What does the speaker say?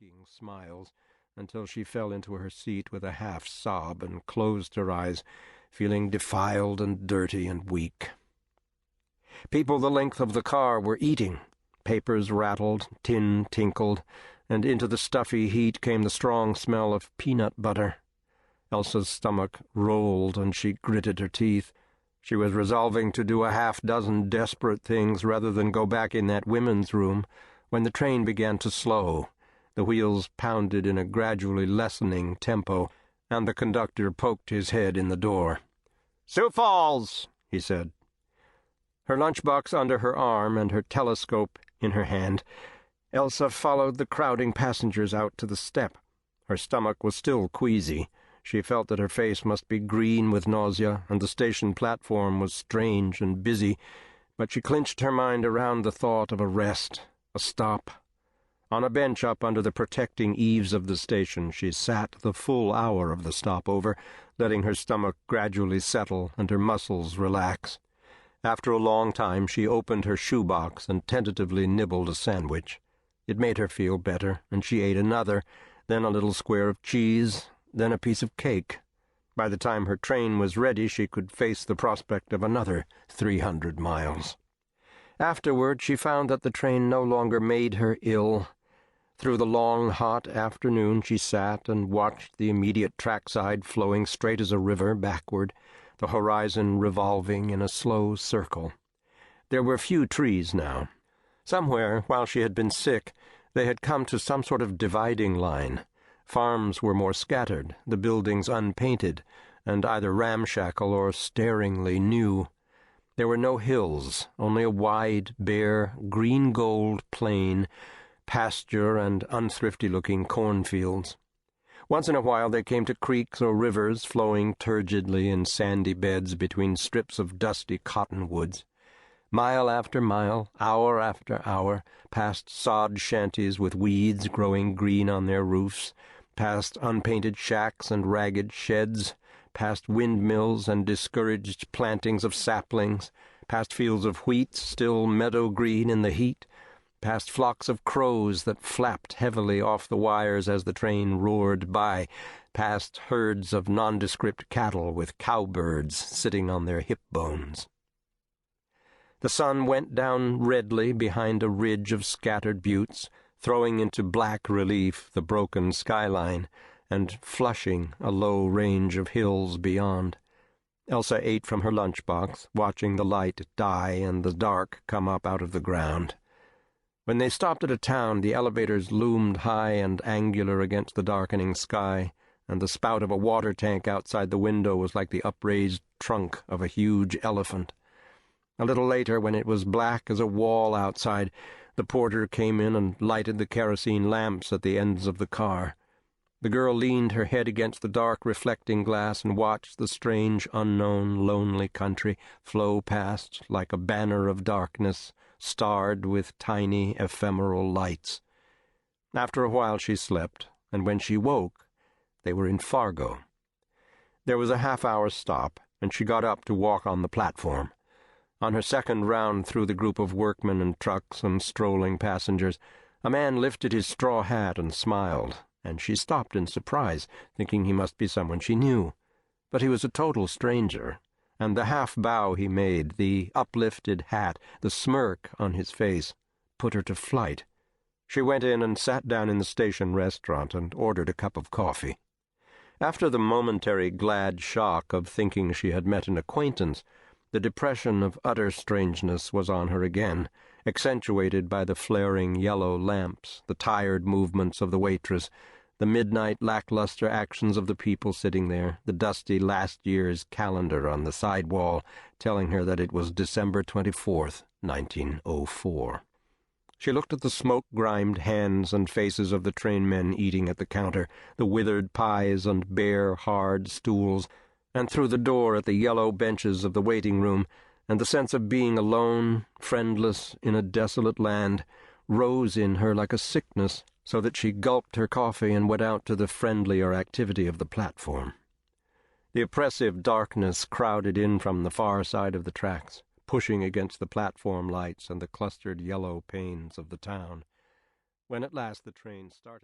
mocking smiles, until she fell into her seat with a half-sob and closed her eyes, feeling defiled and dirty and weak. People the length of the car were eating. Papers rattled, tin tinkled, and into the stuffy heat came the strong smell of peanut butter. Elsa's stomach rolled, and she gritted her teeth. She was resolving to do a half-dozen desperate things rather than go back in that women's room, when the train began to slow. The wheels pounded in a gradually lessening tempo, and the conductor poked his head in the door. "Sioux Falls," he said. Her lunchbox under her arm and her telescope in her hand, Elsa followed the crowding passengers out to the step. Her stomach was still queasy. She felt that her face must be green with nausea, and the station platform was strange and busy, but she clenched her mind around the thought of a rest, a stop. On a bench up under the protecting eaves of the station, she sat the full hour of the stopover, letting her stomach gradually settle and her muscles relax. After a long time, she opened her shoebox and tentatively nibbled a sandwich. It made her feel better, and she ate another, then a little square of cheese, then a piece of cake. By the time her train was ready, she could face the prospect of another 300 miles. Afterward, she found that the train no longer made her ill. Through the long, hot afternoon, she sat and watched the immediate trackside flowing straight as a river backward, the horizon revolving in a slow circle. There were few trees now. Somewhere, while she had been sick, they had come to some sort of dividing line. Farms were more scattered, the buildings unpainted, and either ramshackle or staringly new. There were no hills, only a wide, bare, green-gold plain, pasture and unthrifty-looking cornfields. Once in a while they came to creeks or rivers flowing turgidly in sandy beds between strips of dusty cottonwoods. Mile after mile, hour after hour, past sod shanties with weeds growing green on their roofs, past unpainted shacks and ragged sheds, past windmills and discouraged plantings of saplings, past fields of wheat still meadow-green in the heat, past flocks of crows that flapped heavily off the wires as the train roared by, past herds of nondescript cattle with cowbirds sitting on their hip bones. The sun went down redly behind a ridge of scattered buttes, throwing into black relief the broken skyline and flushing a low range of hills beyond. Elsa ate from her lunchbox, watching the light die and the dark come up out of the ground. When they stopped at a town, the elevators loomed high and angular against the darkening sky, and the spout of a water tank outside the window was like the upraised trunk of a huge elephant. A little later, when it was black as a wall outside, the porter came in and lighted the kerosene lamps at the ends of the car. The girl leaned her head against the dark reflecting glass and watched the strange, unknown, lonely country flow past like a banner of darkness, starred with tiny, ephemeral lights. After a while she slept, and when she woke, they were in Fargo. There was a half-hour stop, and she got up to walk on the platform. On her second round through the group of workmen and trucks and strolling passengers, a man lifted his straw hat and smiled, and she stopped in surprise, thinking he must be someone she knew. But he was a total stranger, and the half-bow he made, the uplifted hat, the smirk on his face, put her to flight. She went in and sat down in the station restaurant and ordered a cup of coffee. After the momentary glad shock of thinking she had met an acquaintance, the depression of utter strangeness was on her again, accentuated by the flaring yellow lamps, the tired movements of the waitress, the midnight lackluster actions of the people sitting there, the dusty last year's calendar on the side wall telling her that it was December 24th, 1904. She looked at the smoke-grimed hands and faces of the trainmen eating at the counter, the withered pies and bare, hard stools, and through the door at the yellow benches of the waiting room, and the sense of being alone, friendless, in a desolate land, rose in her like a sickness, so that she gulped her coffee and went out to the friendlier activity of the platform. The oppressive darkness crowded in from the far side of the tracks, pushing against the platform lights and the clustered yellow panes of the town. When at last the train started...